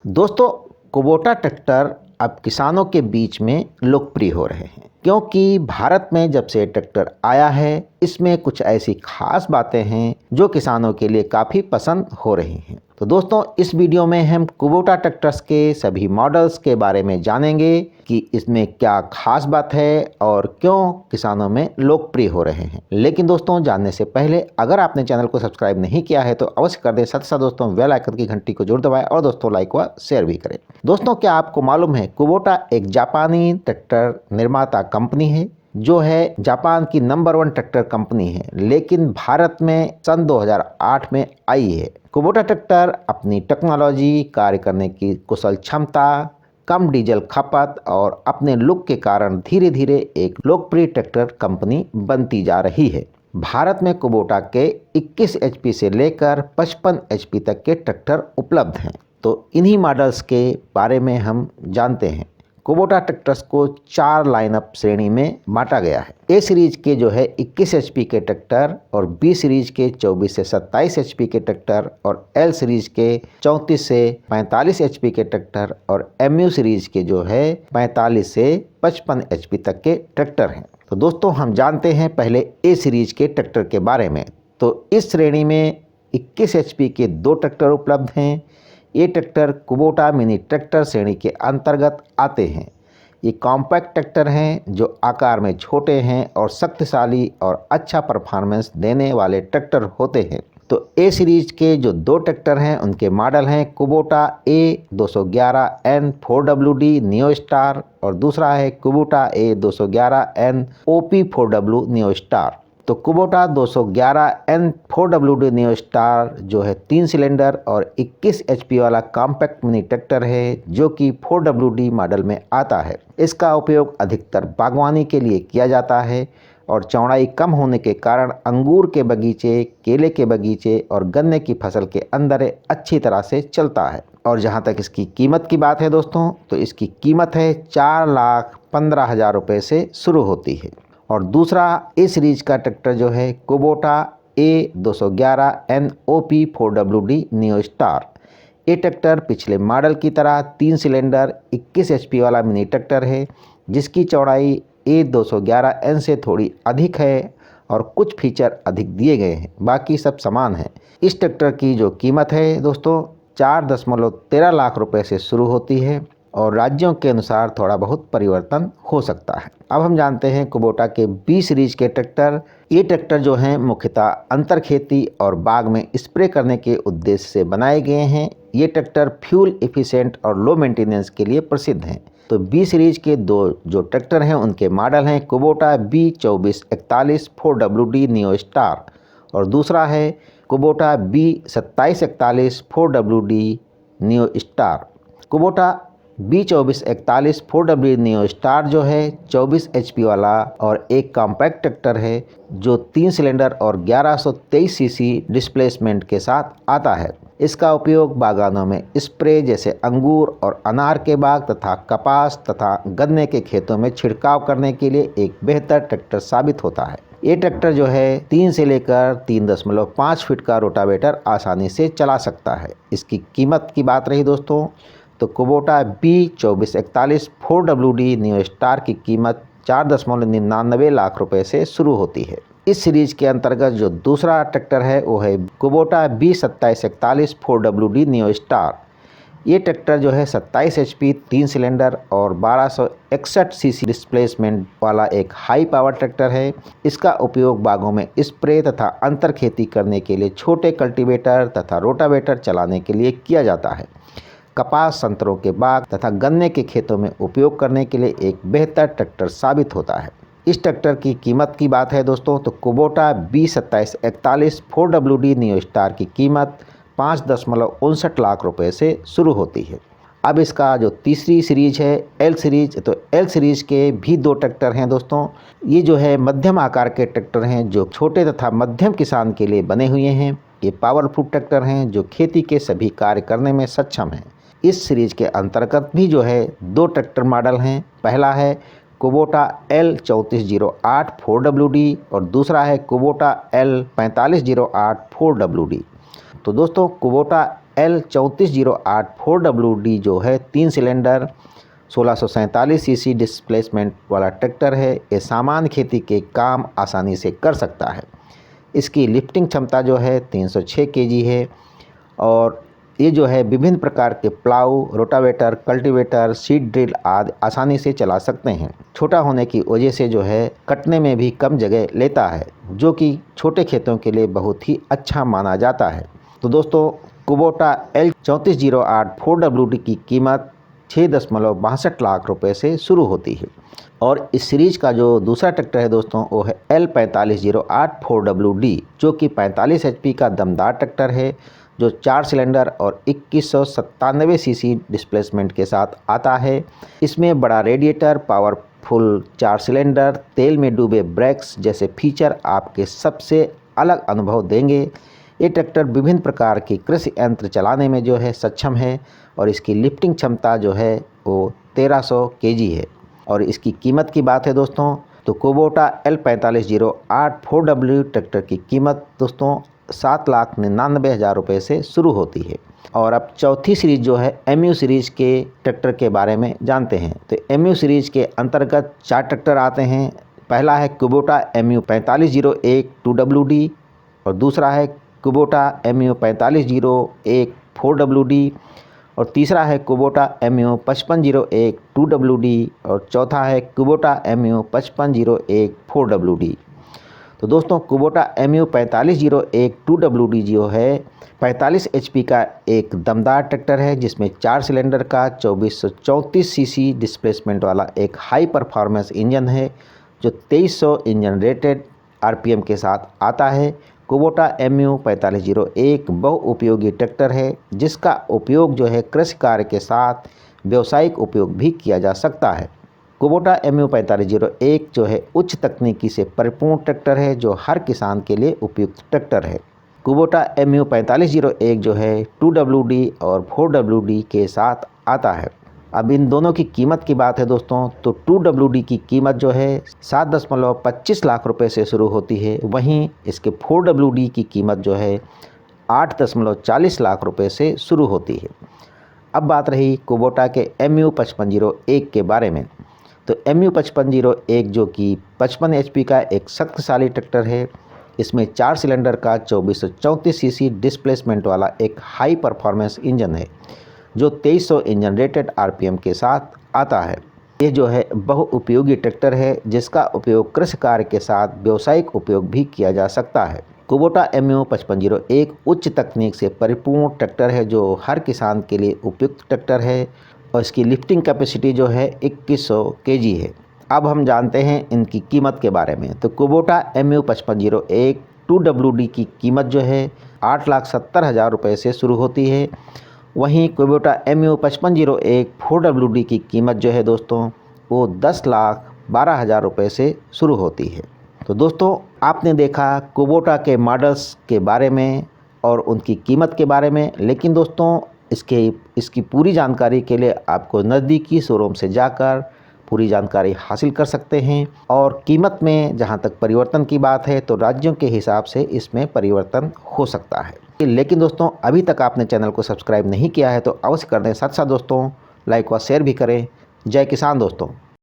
दोस्तों, Kubota tractor अब किसानों के बीच में लोकप्रिय हो रहे हैं क्योंकि भारत में जब से ट्रैक्टर आया है इसमें कुछ ऐसी खास बातें हैं जो किसानों के लिए काफ़ी पसंद हो रही हैं। तो दोस्तों, इस वीडियो में हम कुबोटा ट्रैक्टर्स के सभी मॉडल्स के बारे में जानेंगे कि इसमें क्या खास बात है और क्यों किसानों में लोकप्रिय हो रहे हैं। लेकिन दोस्तों, जानने से पहले अगर आपने चैनल को सब्सक्राइब नहीं किया है तो अवश्य कर दें। साथ साथ दोस्तों बेल आइकन की घंटी को जरूर दबाएं और दोस्तों लाइक व शेयर भी करें। दोस्तों, क्या आपको मालूम है कुबोटा एक जापानी ट्रैक्टर निर्माता कंपनी है जो है जापान की नंबर 1 ट्रैक्टर कंपनी है, लेकिन भारत में सन 2008 में आई है। कुबोटा ट्रैक्टर अपनी टेक्नोलॉजी, कार्य करने की कुशल क्षमता, कम डीजल खपत और अपने लुक के कारण धीरे धीरे एक लोकप्रिय ट्रैक्टर कंपनी बनती जा रही है। भारत में कुबोटा के 21 एचपी से लेकर 55 एचपी तक के ट्रैक्टर उपलब्ध हैं। तो इन्हीं मॉडल्स के बारे में हम जानते हैं। कुबोटा ट्रैक्टर्स को 4 लाइनअप श्रेणी में बांटा गया है। ए सीरीज के जो है 21 एचपी के ट्रैक्टर और बी सीरीज के 24 से 27 एचपी के ट्रैक्टर और एल सीरीज के 34 से 45 एचपी के ट्रैक्टर और एमयू सीरीज के जो है 45 से 55 एचपी तक के ट्रैक्टर हैं। तो दोस्तों, हम जानते हैं पहले ए सीरीज के ट्रैक्टर के बारे में। तो इस श्रेणी में 21 एचपी के 2 ट्रैक्टर उपलब्ध हैं। ये ट्रैक्टर कुबोटा मिनी ट्रैक्टर श्रेणी के अंतर्गत आते हैं। ये कॉम्पैक्ट ट्रैक्टर हैं जो आकार में छोटे हैं और शक्तिशाली और अच्छा परफॉर्मेंस देने वाले ट्रैक्टर होते हैं। तो ए सीरीज के जो 2 ट्रैक्टर हैं उनके मॉडल हैं Kubota A211N 4WD neo star और दूसरा है Kubota A211N OP4W neo star. तो Kubota 211N 4WD neo star जो है 3 सिलेंडर और 21 एचपी वाला कॉम्पैक्ट मिनी ट्रैक्टर है जो कि 4WD मॉडल में आता है। इसका उपयोग अधिकतर बागवानी के लिए किया जाता है और चौड़ाई कम होने के कारण अंगूर के बगीचे, केले के बगीचे और गन्ने की फसल के अंदर अच्छी तरह से चलता है। और जहां तक इसकी कीमत की बात है दोस्तों, तो इसकी कीमत है 4,15,000 रुपये से शुरू होती है। और दूसरा ए सीरीज का ट्रैक्टर जो है Kubota A211N OP4WD neo star. ये ट्रैक्टर पिछले मॉडल की तरह 3 सिलेंडर 21 एचपी वाला मिनी ट्रैक्टर है जिसकी चौड़ाई A211N से थोड़ी अधिक है और कुछ फीचर अधिक दिए गए हैं, बाकी सब समान है। इस ट्रैक्टर की जो कीमत है दोस्तों 4,13 लाख रुपए से शुरू होती है और राज्यों के अनुसार थोड़ा बहुत परिवर्तन हो सकता है। अब हम जानते हैं कुबोटा के बी सीरीज के ट्रैक्टर। ये ट्रैक्टर जो हैं मुख्यतः अंतर खेती और बाग में स्प्रे करने के उद्देश्य से बनाए गए हैं। ये ट्रैक्टर फ्यूल एफिशिएंट और लो मेंटेनेंस के लिए प्रसिद्ध हैं। तो बी सीरीज के 2 जो ट्रैक्टर हैं उनके मॉडल हैं Kubota B2441 4WD neo star और दूसरा है Kubota B2741 4WD neo star. Kubota B2441 4WD neo star जो है 24 एचपी वाला और एक कॉम्पैक्ट ट्रैक्टर है जो 3 सिलेंडर और 1123 सीसी डिस्प्लेसमेंट के साथ आता है। इसका उपयोग बागानों में स्प्रे जैसे अंगूर और अनार के बाग तथा कपास तथा गन्ने के खेतों में छिड़काव करने के लिए एक बेहतर ट्रैक्टर साबित होता है। ये ट्रैक्टर जो है 3 से लेकर 3.5 फीट का रोटावेटर आसानी से चला सकता है। इसकी कीमत की बात रही दोस्तों, तो Kubota B2441 4WD neo star की कीमत 4.99 लाख रुपए से शुरू होती है। इस सीरीज के अंतर्गत जो दूसरा ट्रैक्टर है वो है Kubota B2741 4WD neo star. ये ट्रैक्टर जो है 27 एचपी 3 सिलेंडर और 1261 सीसी डिस्प्लेसमेंट वाला एक हाई पावर ट्रैक्टर है। इसका उपयोग बागों में स्प्रे तथा अंतर खेती करने के लिए छोटे कल्टीवेटर तथा रोटावेटर चलाने के लिए किया जाता है। कपास, संतरों के बाग तथा गन्ने के खेतों में उपयोग करने के लिए एक बेहतर ट्रैक्टर साबित होता है। इस ट्रैक्टर की कीमत की बात है दोस्तों, तो Kubota B2741 4WD neo star की कीमत 5.59 लाख रुपए से शुरू होती है। अब इसका जो तीसरी सीरीज है एल सीरीज, तो एल सीरीज के भी 2 ट्रैक्टर हैं दोस्तों। ये जो है मध्यम आकार के ट्रैक्टर हैं जो छोटे तथा मध्यम किसान के लिए बने हुए हैं। ये पावरफुल ट्रैक्टर हैं जो खेती के सभी कार्य करने में सक्षम हैं। इस सीरीज के अंतर्गत भी जो है 2 ट्रैक्टर मॉडल हैं। पहला है कुबोटा L3408 4WD और दूसरा है कुबोटा L4508 4WD। तो दोस्तों, कुबोटा L3408 4WD जो है 3 सिलेंडर 1647 सीसी डिस्प्लेसमेंट वाला ट्रैक्टर है। ये सामान्य खेती के काम आसानी से कर सकता है। इसकी लिफ्टिंग क्षमता जो है 306 केजी है और ये जो है विभिन्न प्रकार के plough, rotavator, cultivator, seed drill आदि आसानी से चला सकते हैं। छोटा होने की वजह से जो है कटने में भी कम जगह लेता है, जो कि छोटे खेतों के लिए बहुत ही अच्छा माना जाता है। तो दोस्तों, कुबोटा L3408 4WD की कीमत 6.62 लाख रुपए से शुरू होती है। और इस सीरीज का जो दूसरा ट्रैक्टर है दोस्तों, वो है L4508 4WD, जो कि 45 HP का दमदार ट्रैक्टर है, जो 4 सिलेंडर और 2197 सीसी डिस्प्लेसमेंट के साथ आता है। इसमें बड़ा रेडिएटर, पावरफुल 4 सिलेंडर, तेल में डूबे ब्रेक्स जैसे फीचर आपके सबसे अलग अनुभव देंगे। ये ट्रैक्टर विभिन्न प्रकार की कृषि यंत्र चलाने में जो है सक्षम है और इसकी लिफ्टिंग क्षमता जो है वो 1300 केजी है। और इसकी कीमत की बात है दोस्तों, तो कुबोटा L4508 4WD ट्रैक्टर की कीमत दोस्तों 7,99,000 रुपये से शुरू होती है। और अब चौथी सीरीज जो है MU सीरीज के ट्रैक्टर के बारे में जानते हैं। तो MU सीरीज के अंतर्गत 4 ट्रैक्टर आते हैं। पहला है कुबोटा MU 4501 2WD और दूसरा है कुबोटा MU 4501 4WD और तीसरा है कुबोटा MU 5501 2WD और चौथा है कुबोटा MU 5501 4WD। तो दोस्तों, कुबोटा MU 4501 2WD जो है 45 HP का एक दमदार ट्रैक्टर है, जिसमें 4 सिलेंडर का 2434 सीसी डिस्प्लेसमेंट वाला एक हाई परफॉर्मेंस इंजन है, जो 2300 इंजन रेटेड RPM के साथ आता है। कुबोटा MU 4501 बहुउपयोगी ट्रैक्टर है, जिसका उपयोग जो है कृषि कार्य के साथ व्यावसायिक उपयोग भी किया जा सकता है। कुबोटा MU 4501 जो है उच्च तकनीकी से परिपूर्ण ट्रैक्टर है, जो हर किसान के लिए उपयुक्त ट्रैक्टर है। कुबोटा MU 4501 जो है 2WD और 4WD के साथ आता है। अब इन दोनों की कीमत की बात है दोस्तों, तो 2WD की कीमत जो है 7.25 लाख रुपए से शुरू होती है। वहीं इसके 4WD की कीमत जो है 8.40 लाख रुपए से शुरू होती है। अब बात रही कुबोटा के MU 5501 के बारे में। तो MU 5501 जो कि 55 HP का एक शक्तिशाली ट्रैक्टर है। इसमें 4 सिलेंडर का 2434 सीसी डिस्प्लेसमेंट वाला एक हाई परफॉर्मेंस इंजन है, जो 2300 इंजन रेटेड RPM के साथ आता है। ये जो है बहुउपयोगी ट्रैक्टर है, जिसका उपयोग कृषि कार्य के साथ व्यावसायिक उपयोग भी किया जा सकता है। कुबोटा MU 5501 उच्च तकनीक से परिपूर्ण ट्रैक्टर है, जो हर किसान के लिए उपयुक्त ट्रैक्टर है और इसकी लिफ्टिंग कैपेसिटी जो है 2100 केजी है। अब हम जानते हैं इनकी कीमत के बारे में। तो कुबोटा MU 5501 2WD की कीमत जो है 8,70,000 रुपये से शुरू होती है। वहीं कुबोटा MU 5501 4WD की कीमत जो है दोस्तों, वो 10,12,000 रुपये से शुरू होती है। तो दोस्तों, आपने देखा कुबोटा के मॉडल्स के बारे में और उनकी कीमत के बारे में। लेकिन दोस्तों, इसकी पूरी जानकारी के लिए आपको नज़दीकी शोरूम से जाकर पूरी जानकारी हासिल कर सकते हैं। और कीमत में जहां तक परिवर्तन की बात है, तो राज्यों के हिसाब से इसमें परिवर्तन हो सकता है। लेकिन दोस्तों, अभी तक आपने चैनल को सब्सक्राइब नहीं किया है तो अवश्य कर दें। साथ साथ दोस्तों, लाइक व शेयर भी करें। जय किसान दोस्तों।